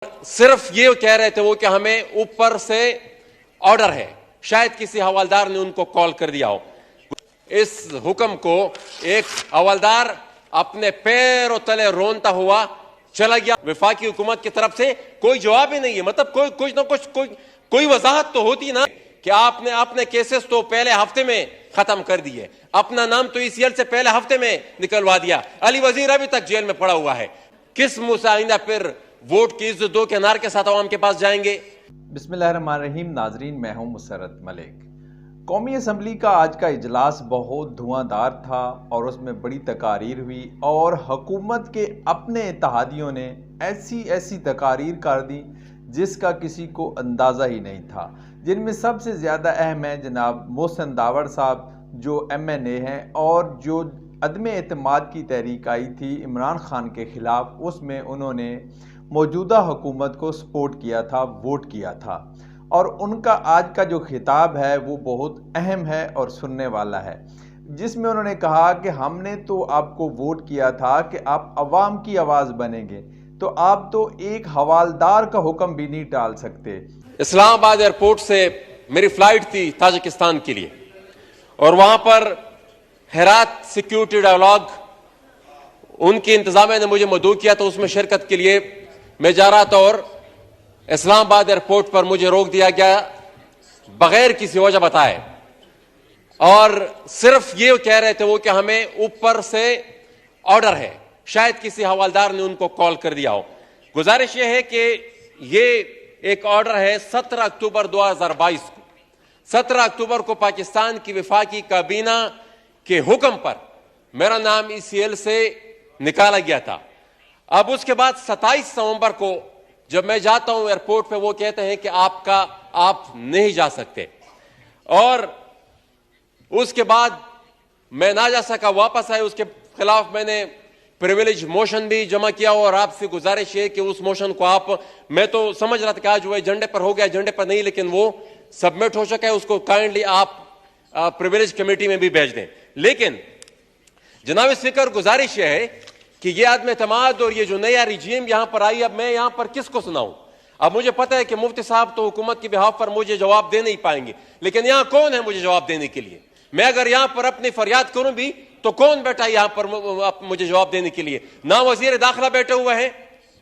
सिर्फ ये कह रहे थे वो कि हमें ऊपर से ऑर्डर है, शायद किसी हवलदार ने उनको कॉल कर दिया हो। इस हुक्म को एक हवलदार अपने पैरों तले रोनता हुआ चला गया। वफाकी हुकूमत की तरफ से कोई जवाब ही नहीं है। मतलब कुछ ना कुछ कोई वजाहत तो होती ना कि आपने अपने केसेस तो पहले हफ्ते में खत्म कर दिए, अपना नाम तो ईसीएल से पहले हफ्ते में निकलवा दिया, अली वजीर अभी तक जेल में पड़ा हुआ है। किस मुंह से आइंदा फिर वोट की इज्जत दो के नारे के साथ अवाम के पास जाएंगे? बिस्मिल्लाहिर्रहमानिर्रहीम। नाजरीन, मैं हूं मुसर्रत मलिक। कौमी असम्बली का आज का इजलास बहुत धुआंधार था और उसमें बड़ी तकारीर हुई और हुकूमत के अपने इत्तेहादियों ने ऐसी तकारीर कर दी जिसका किसी को अंदाज़ा ही नहीं था। जिनमें सबसे ज़्यादा अहम है जनाब मोहसिन दावड़ साहब, जो MNA हैं और जो अदम एतमाद की तहरीक आई थी इमरान खान के ख़िलाफ़, उसमें उन्होंने मौजूदा हुकूमत को सपोर्ट किया था, वोट किया था। और उनका आज का जो खिताब है वो बहुत अहम है और सुनने वाला है, जिसमें उन्होंने कहा कि हमने तो आपको वोट किया था कि आप अवाम की आवाज़ बनेंगे, तो आप तो एक हवालदार का हुक्म भी नहीं टाल सकते। इस्लामाबाद एयरपोर्ट से मेरी फ्लाइट थी ताजिकिस्तान के लिए और वहां पर हेरात सिक्योरिटी डायलॉग उनकी इंतजामिया ने मुझे मदऊ किया, तो उसमें शिरकत के लिए मैं जा रहा था और इस्लामाबाद एयरपोर्ट पर मुझे रोक दिया गया बगैर किसी वजह बताए। और सिर्फ ये कह रहे थे वो कि हमें ऊपर से ऑर्डर है, शायद किसी हवलदार ने उनको कॉल कर दिया हो। गुजारिश ये है कि ये एक ऑर्डर है 17 अक्टूबर 2022 को। 17 अक्टूबर को पाकिस्तान की वफाकी काबीना के हुक्म पर मेरा नाम ECL से निकाला गया था। अब उसके बाद 27 नवंबर को जब मैं जाता हूं एयरपोर्ट पे, वो कहते हैं कि आप नहीं जा सकते। और उसके बाद मैं ना जा सका, वापस आए। उसके खिलाफ मैंने प्रिविलेज मोशन भी जमा किया और आपसे गुजारिश है कि उस मोशन को मैं तो समझ रहा था कि आज वो एजेंडे पर हो गया, एजेंडे पर नहीं, लेकिन वो सबमिट हो चुका है। उसको काइंडली आप प्रिविलेज कमेटी में भी भेज दें। लेकिन जनाब स्पीकर, गुजारिश यह है कि ये आदम एतमाद और ये जो नया रिजीम यहां पर आई, अब मैं यहां पर किसको सुनाऊं? अब मुझे पता है कि मुफ्ती साहब तो हुकूमत की बिहाफ पर मुझे जवाब दे नहीं पाएंगे, लेकिन यहां कौन है मुझे जवाब देने के लिए? मैं अगर यहां पर अपनी फरियाद करूं भी तो कौन बैठा यहां पर मुझे जवाब देने के लिए? ना वजीर दाखिला बैठे हुए हैं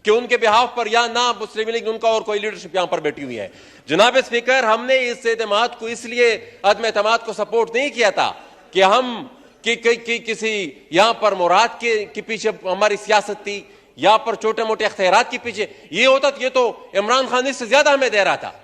कि उनके बिहाफ पर, या ना मुस्लिम लीग उनका और कोई लीडरशिप यहां पर बैठी हुई है। जनाब स्पीकर, हमने इस एतमाद को इसलिए अदम एतमाद को सपोर्ट नहीं किया था कि हम किसी यहां पर मुराद के पीछे हमारी सियासत थी, यहां पर छोटे मोटे अख्तियारात के पीछे ये होता, ये तो इमरान खान इससे ज्यादा हमें दे रहा था,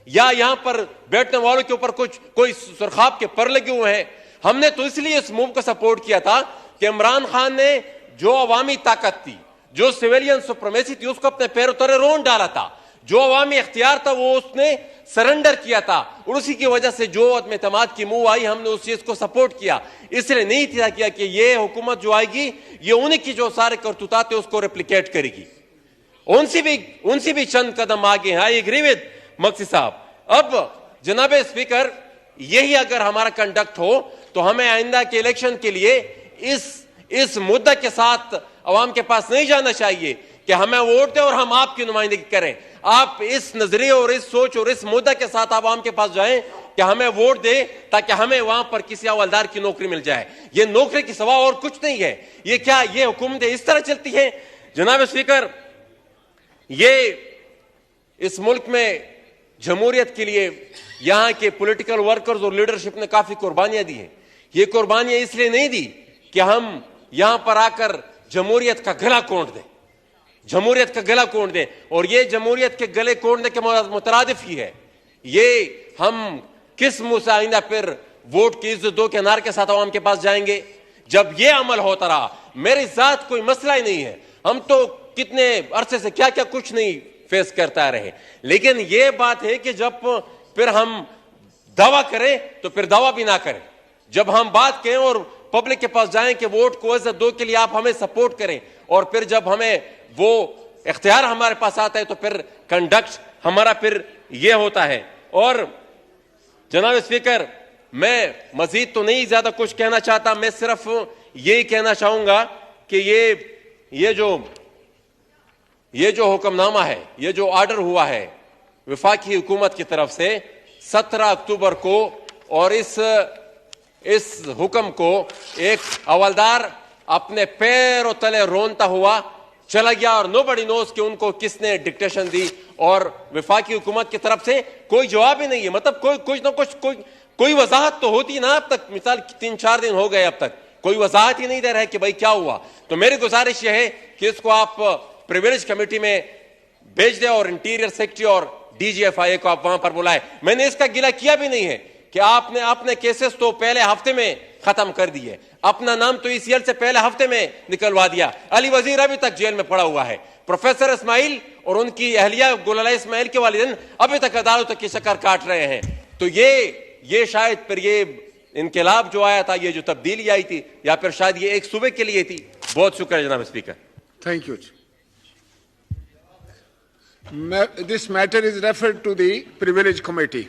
या यहां पर बैठने वालों के ऊपर कोई सुरखाब के पर लगे हुए हैं। हमने तो इसलिए इस मूव को सपोर्ट किया था कि इमरान खान ने जो अवामी ताकत थी, जो सिविलियन सुप्रीमेसी थी, उसको अपने पैरों तले रोन डाला था। जो अवामी इख्तियार था वो उसने सरेंडर किया था, और उसी की वजह से जो अदम एतमाद की मुंह आई, हमने उस चीज को सपोर्ट किया। इसलिए नहीं था किया कि ये हुकूमत जो आएगी ये उन्हीं की जो सारे करतूतात थे उसको रेप्लिकेट करेगी। उनसे भी चंद कदम आगे हैं। आई एग्री विद मक्सी साहब। अब जनाब स्पीकर, यही अगर हमारा कंडक्ट हो तो हमें आइंदा के इलेक्शन के लिए इस मुद्दा के साथ अवाम के पास नहीं जाना चाहिए कि हमें वोट दें और हम आपकी नुमाइंदगी करें। आप इस नजरिए और इस सोच और इस मुद्दा के साथ अवाम के पास जाएं कि हमें वोट दे ताकि हमें वहां पर किसी हवलदार की नौकरी मिल जाए। ये नौकरी की सवा और कुछ नहीं है। ये क्या ये हुकूमतें इस तरह चलती हैं? जनाब स्पीकर, ये इस मुल्क में जमहूरियत के लिए यहां के पॉलिटिकल वर्कर्स और लीडरशिप ने काफी कुर्बानियां दी हैं। ये कुर्बानियां इसलिए नहीं दी कि हम यहां पर आकर जमहूरियत का गला कोंट दें, जमहूरियत का गला कोंट दें। और ये जमहूरियत के गले कोंटने के मुतरादिफ ही है। ये हम किस मुंह से आइंदा फिर वोट की इज्जत दो के नारे के साथ अवाम के पास जाएंगे? जब ये अमल होता रहा, मेरी जात कोई मसला ही नहीं है, हम तो कितने अरसे से क्या क्या कुछ नहीं फेस करता रहे। लेकिन ये बात है कि जब फिर हम दावा करें तो फिर दावा भी ना करें। जब हम बात करें और पब्लिक के पास जाएं कि वोट को इज्जत दो के लिए आप हमें सपोर्ट करें, और फिर जब हमें वो इख्तियार हमारे पास आता है तो फिर कंडक्ट हमारा फिर ये होता है। और जनाब स्पीकर, मैं मजीद तो नहीं ज्यादा कुछ कहना चाहता, मैं सिर्फ यही कहना चाहूंगा कि ये जो ये जो हुक्मनामा है, ये जो ऑर्डर हुआ है वफाकी हुकूमत की तरफ से 17 अक्टूबर को, और इस हुक्म को एक हवलदार अपने पैरों तले रोनता हुआ चला गया और नोबडी नोज कि उनको किसने डिक्टेशन दी, और वफाकी हुकूमत की तरफ से कोई जवाब ही नहीं है। मतलब कुछ ना कुछ कोई वजाहत तो होती ना। अब तक मिसाल 3-4 दिन हो गए, अब तक कोई वजाहत ही नहीं दे रहा है कि भाई क्या हुआ। तो मेरी गुजारिश यह है कि इसको आप प्रिविलेज कमेटी में भेज दें और इंटीरियर सेक्रेटरी और डीजीएफआई को आप वहां पर बुलाए। मैंने इसका गिला किया भी नहीं है कि आपने अपने केसेस तो पहले हफ्ते में खत्म कर दिए, अपना नाम तो ईसीएल से पहले हफ्ते में निकलवा दिया। अली वजीर अभी तक जेल में पड़ा हुआ है। प्रोफेसर इस्माइल और उनकी अहलिया गुलाला इस्माइल के वालिदैन अभी तक अदालतों की शक्कर काट रहे हैं। तो ये शायद फिर ये इनकलाब जो आया था, ये जो तब्दीली आई थी, या फिर शायद ये एक सूबे के लिए थी। बहुत शुक्रिया जनाब speaker. Thank you. This matter is referred to the Privilege Committee.